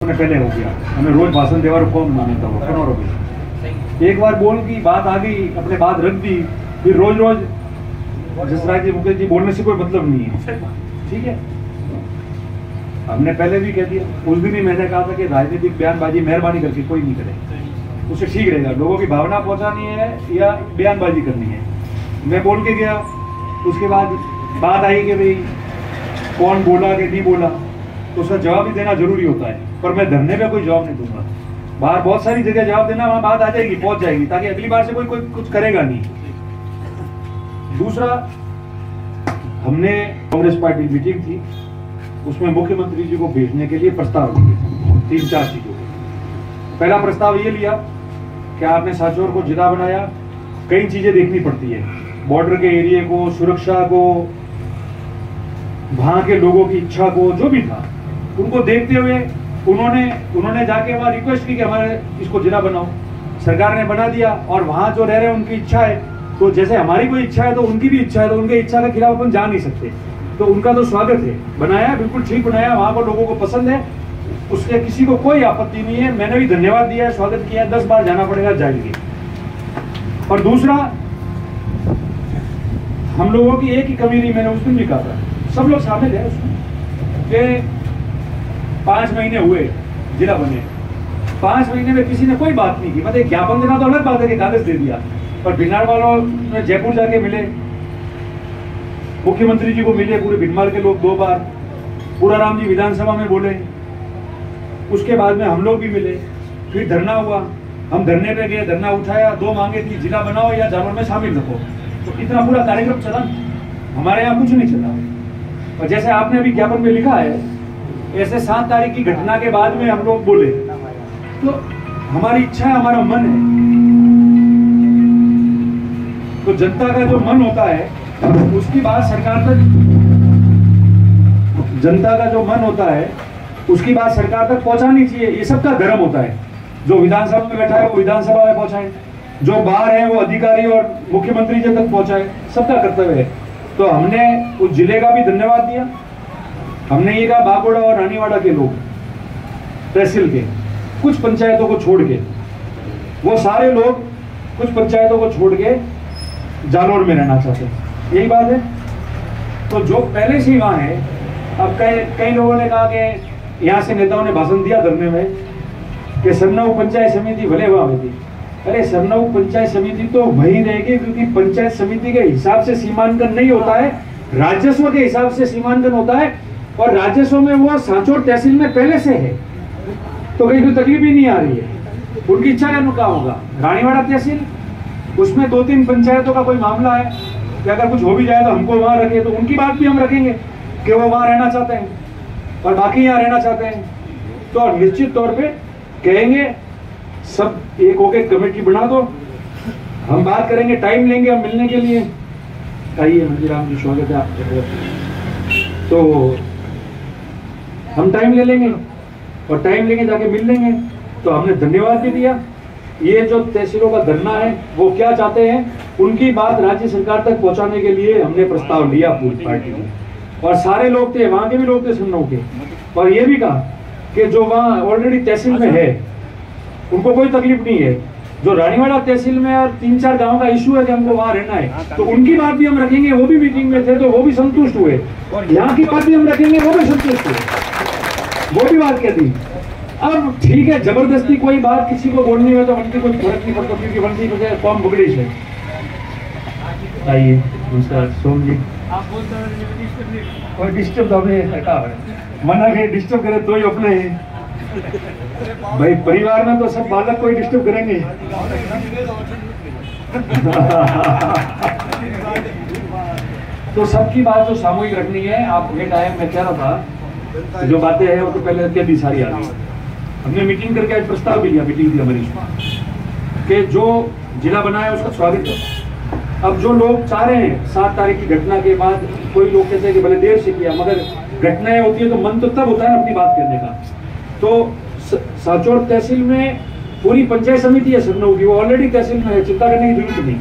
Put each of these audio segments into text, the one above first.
अपने पहले हो गया, हमें रोज भाषण देवा कौन मानता वो कौन हो गया। एक बार बोल की बात आ गई, अपने बात रख दी, फिर रोज रोज जसराज जी मुकेश जी बोलने से कोई मतलब नहीं है। ठीक है, हमने पहले भी कह दिया, उस दिन ही मैंने कहा था कि राजनीतिक बयानबाजी मेहरबानी करके कोई नहीं करे, उससे ठीक रहेगा। लोगों की भावना पहुंचानी है या बयानबाजी करनी है। मैं बोल के गया, उसके बाद बात आई कि भाई कौन बोला कि नहीं बोला, तो उसका जवाब भी देना जरूरी होता है, पर मैं धरने पे कोई जवाब नहीं दूंगा। बाहर बहुत सारी जगह जवाब देना, वहां बात आ जाएगी, पहुंच जाएगी, ताकि अगली बार से कोई कुछ करेगा नहीं। दूसरा, हमने कांग्रेस पार्टी मीटिंग थी, उसमें मुख्यमंत्री जी को भेजने के लिए प्रस्ताव दिए 3-4 चीजों के। पहला प्रस्ताव ये लिया कि आपने सांचौर को जिला बनाया, कई चीजें देखनी पड़ती है, बॉर्डर के एरिया को, सुरक्षा को, वहां के लोगों की इच्छा को, जो भी था उनको देखते हुए उन्होंने जाके वहां रिक्वेस्ट की कि हमारे इसको जिला बनाओ। सरकार ने बना दिया, और वहां जो रह रहे हैं उनकी इच्छा है, तो जैसे हमारी कोई इच्छा है तो उनकी भी इच्छा है, तो उनकी इच्छा के खिलाफ अपन जा नहीं सकते। तो उनका तो स्वागत है, बनाया बिल्कुल ठीक बनाया, वहां को लोगों को पसंद है, उसके किसी को कोई आपत्ति नहीं है। मैंने भी धन्यवाद दिया है, स्वागत किया है, 10 बार जाना पड़ेगा, जाएंगे। और दूसरा, हम लोगों की एक ही कमी नहीं, मैंने उस दिन भी कहा था, सब लोग शामिल है उसमें, कि 5 महीने हुए जिला बने, 5 महीने में किसी ने कोई बात नहीं की। मतलब ज्ञापन देना तो अलग बात है कि कागज दे दिया, पर भिन्नार वालों ने जयपुर जाके मिले, मुख्यमंत्री जी को मिले, पूरे भिनमाल के लोग 2 बार, पूरा राम जी विधानसभा में बोले, उसके बाद में हम लोग भी मिले, फिर धरना हुआ, हम धरने पे गए, धरना उठाया, 2 मांगे थी, जिला बनाओ या जानवर में शामिल रखो। तो इतना पूरा कार्यक्रम चला, हमारे यहाँ कुछ नहीं चला। और जैसे आपने अभी ज्ञापन में लिखा है, ऐसे 7 तारीख की घटना के बाद में हम लोग बोले, तो हमारी इच्छा है, हमारा मन है, तो जनता का जो मन होता है उसकी बात सरकार तक, जनता का जो मन होता है उसकी बात सरकार तक पहुंचानी चाहिए। ये सबका धर्म होता है, जो विधानसभा में बैठा है वो विधानसभा में पहुंचाए, जो बाहर है वो अधिकारी और मुख्यमंत्री जी तक पहुंचाए, सबका कर्तव्य है। तो हमने उस जिले का भी धन्यवाद दिया। हमने ये कहा, बागोड़ा और रानीवाड़ा के लोग, तहसील के कुछ पंचायतों को छोड़ के, वो सारे लोग कुछ पंचायतों को छोड़ के जालोर में रहना चाहते हैं, यही बात है। तो जो पहले से ही वहां है, अब कई लोगों ने कहा कि यहाँ से नेताओं ने भाषण दिया धरने में कि सरनाऊ पंचायत समिति भले वहां थी। अरे सरनाऊ पंचायत समिति तो वही रहेगी, क्योंकि पंचायत समिति के हिसाब से सीमांकन नहीं होता है, राजस्व के हिसाब से सीमांकन होता है, और राजस्व में वो सांचौर तहसील में पहले से है, तो कहीं कोई तकलीफ ही नहीं आ रही है। उनकी इच्छा का क्या होगा, रानीवाड़ा तहसील, उसमें 2-3 पंचायतों का कोई मामला है कि अगर कुछ हो भी जाए तो हमको वहां रखे, तो उनकी बात भी हम रखेंगे कि वो वहां रहना चाहते हैं और बाकी यहाँ रहना चाहते हैं। तो निश्चित तौर पे कहेंगे, सब एक होके कमेटी बना दो, हम बात करेंगे, टाइम लेंगे हम मिलने के लिए। आइए मंजीराम जी, स्वागत है आपका। तो हम टाइम ले लेंगे और टाइम लेंगे, जाके मिल लेंगे। तो हमने धन्यवाद भी दिया। ये जो तहसीलों का धरना है, वो क्या चाहते हैं, उनकी बात राज्य सरकार तक पहुंचाने के लिए हमने प्रस्ताव लिया पूरी पार्टी में, और सारे लोग थे, वहां के भी लोग थे सरनाऊ के, और ये भी कहा कि जो वहाँ ऑलरेडी तहसील में है उनको कोई तकलीफ नहीं है। जो रानीवाड़ा तहसील में और 3-4 गांव का इशू है कि हमको वहां रहना है, तो उनकी बात भी हम रखेंगे, वो भी मीटिंग में थे तो वो भी संतुष्ट हुए, और यहाँ की बात भी हम रखेंगे, वो भी संतुष्ट हुए, वो भी बात कह दी। अब ठीक है, जबरदस्ती कोई बात किसी को बोलनी हो तो उनकी कोई फर्क नहीं पड़ता, क्योंकि वंशी मुझे कौन बुगड़ी है। आइए, नमस्कार सोम जी। कोई डिस्टर्ब तो मना के डिस्टर्ब करे तो ही अपने भाई परिवार में तो सब बालक कोई डिस्टर्ब करेंगे। तो सबकी बात जो सामूहिक रखनी है, आप लेट आए, मैं कह रहा था जो बातें हैं वो तो पहले के भी सारी आ गई। हमने मीटिंग करके आज प्रस्ताव भी लिया, मीटिंग थी हमारी, कि जो जिला बना है उसका स्वागत करो। अब जो लोग चाह रहे हैं 7 तारीख की घटना के बाद, कोई लोग कहते हैं कि भले देर से किया, मगर घटनाएं होती है तो मन तो तब होता है ना अपनी बात करने का। तो सांचौर तहसील में पूरी पंचायत समिति है सरनाऊ की, वो ऑलरेडी तहसील में है, चिंता करने की जरूरत नहीं।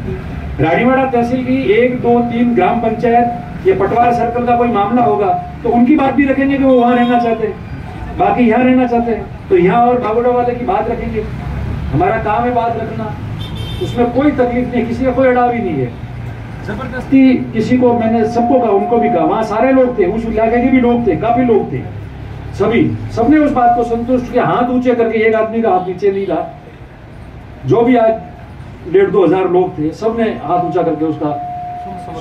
रानीवाड़ा तहसील की 1, 2, 3 ग्राम पंचायत, ये पटवार सर्कल का कोई मामला होगा तो उनकी बात भी रखेंगे कि वो वहां रहना चाहते हैं। बाकी यहाँ रहना चाहते हैं तो यहाँ और भागोड़ा वाले की बात रखेंगे। हमारा काम है बात रखना, उसमें कोई तकलीफ नहीं, किसी का कोई अड़ाव ही नहीं है। जबरदस्ती किसी को, मैंने सबको कहा, उनको भी कहा, वहाँ सारे लोग थे, उस इलाके के भी लोग थे, काफी लोग थे, सबने उस बात को संतुष्ट किया, हाथ ऊंचे करके, एक आदमी का हाथ नीचे नहीं रहा। जो भी आज 1,500-2 हजार लोग थे, सबने हाथ ऊंचा करके उसका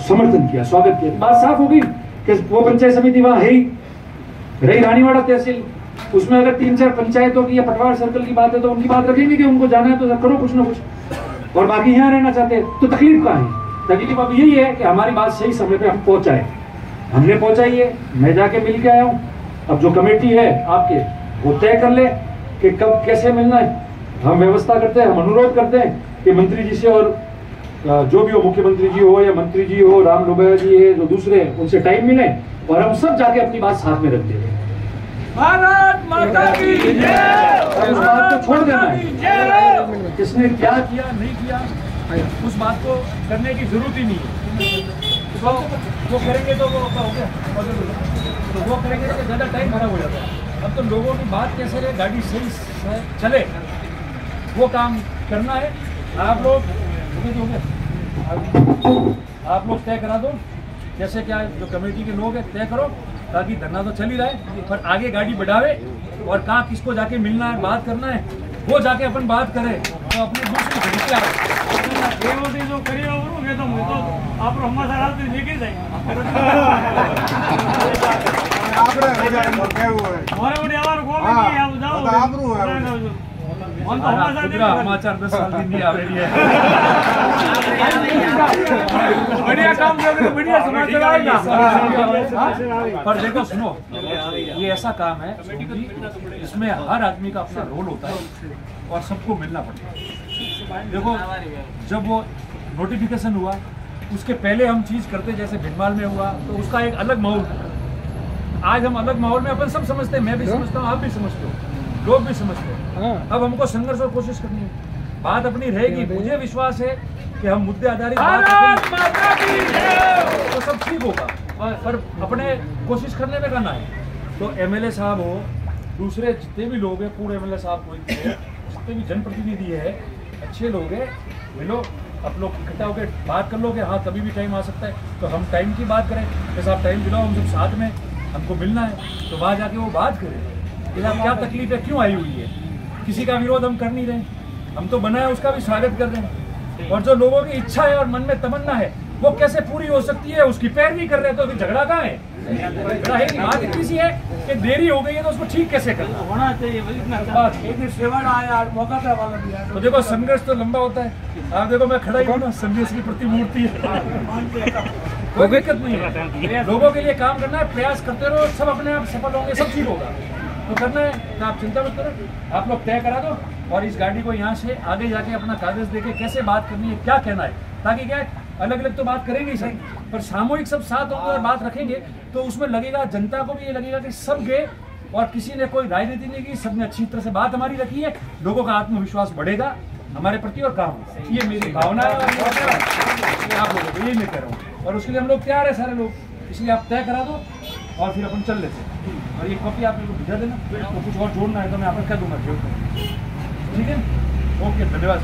समर्थन किया, स्वागत किया। बात साफ हो गई कि वो पंचायत समिति वहां है ही। रही रानीवाड़ा तहसील, उसमें अगर 3-4 पंचायतों की या पटवार सर्कल की बात है तो उनकी बात रखेंगे कि उनको जाना है तो करो कुछ ना कुछ, और बाकी यहाँ रहना चाहते हैं तो तकलीफ कहाँ है? तकलीफ अब यही है कि हमारी बात सही समय पे हम पहुंचाए। हमने पहुंचाई है, मैं जाके मिल के आया हूँ। अब जो कमेटी है आपके, वो तय कर ले कि कब कैसे मिलना है। हम व्यवस्था करते हैं, हम अनुरोध करते हैं कि मंत्री जी से, और जो भी हो, मुख्यमंत्री जी हो या मंत्री जी हो, राम लोबिया जी है, जो दूसरे, उनसे टाइम मिले और हम सब जाके अपनी बात साथ में रख देंगे। भारत माता की जय। उस बात को छोड़ देना है, किसने क्या किया नहीं किया, उस बात को करने की जरूरत ही नहीं है। तो वो करेंगे तो वो हो गया, तो वो करेंगे तो ज़्यादा टाइम खराब हो जाता है। अब तो लोगों की बात कैसे रहे, गाड़ी सही चले, वो काम करना है। आप लोग तय करा दो, जैसे क्या जो कमेटी के लोग हैं तय करो, ताकि धरना तो चल ही रहा है, पर आगे गाड़ी बढ़ावे और कहाँ किसको जाके मिलना है, बात करना है, वो जाके अपन बात करें तो अपनी दूसरी घड़ी क्या जो करिए तो आप हमारा लेके जाएंगे। बढ़िया काम कर, बढ़िया समाज चलाएगा। पर देखो सुनो, ये ऐसा काम है इसमें हर आदमी का अपना रोल होता है और सबको मिलना पड़ता है। देखो जब वो नोटिफिकेशन हुआ उसके पहले हम चीज करते, जैसे भिंडमाल में हुआ तो उसका एक अलग माहौल था। आज हम अलग माहौल में अपन सब समझते हैं, मैं भी समझता हूँ, आप भी समझते हो, लोग भी समझते हैं। अब हमको संघर्ष और कोशिश करनी है, बात अपनी रहेगी। मुझे विश्वास है कि हम मुद्दे आधारित तो सब ठीक होगा, पर अपने कोशिश करने में करना है। तो एमएलए साहब हो, दूसरे जितने भी लोग हैं, पूरे एमएलए साहब कोई जितने भी जनप्रतिनिधि है, अच्छे लोग हैं, मिलो, आप लोग इकट्ठा होकर बात कर लो कि हाँ कभी भी टाइम आ सकता है, तो हम टाइम की बात करें। जैसे आप टाइम दिलाओ, हम सब साथ में, हमको मिलना है तो वहाँ जाके वो बात करें कि आप क्या तकलीफ है, क्यों आई हुई है। किसी का विरोध हम कर नहीं रहे, हम तो बनाए उसका भी स्वागत कर रहे हैं। और जो लोगों की इच्छा है और मन में तमन्ना है वो कैसे पूरी हो सकती है, उसकी पैरवी कर रहे हैं, तो फिर झगड़ा कहाँ है? झगड़ा है कि बात इतनी सी है कि देरी हो गई है तो उसको ठीक कैसे करना होना चाहिए। तो देखो संघर्ष तो लंबा होता है। आप देखो मैं खड़ा ही हूँ ना, संघर्ष की प्रतिमूर्ति है, कोई दिक्कत नहीं है। लोगों के लिए काम करना है, प्रयास करते रहो, सब अपने आप सफल होंगे, सब ठीक होगा। तो करना है तो आप चिंता मत करो, आप लोग तय करा दो और इस गाड़ी को यहाँ से आगे जाके अपना कागज देके कैसे बात करनी है, क्या कहना है, ताकि क्या अलग अलग तो बात करेंगे ही सब, पर सामूहिक सब साथ होकर और बात रखेंगे तो उसमें लगेगा, जनता को भी ये लगेगा कि सब गए और किसी ने कोई राजनीति नहीं की, सबने अच्छी तरह से बात हमारी रखी है, लोगों का आत्मविश्वास बढ़ेगा हमारे प्रति और काम। ये मेरी भावना है और आप लोगों को यही मैं कह रहा हूँ, और उसके लिए हम लोग तैयार है सारे लोग, इसलिए आप तय करा दो और फिर अपन चल लेते हैं। और ये कॉपी आप लोग भेजा देना, तो कुछ और जोड़ना है तो मैं आपको कह दूंगा, ठीक है? ओके, धन्यवाद।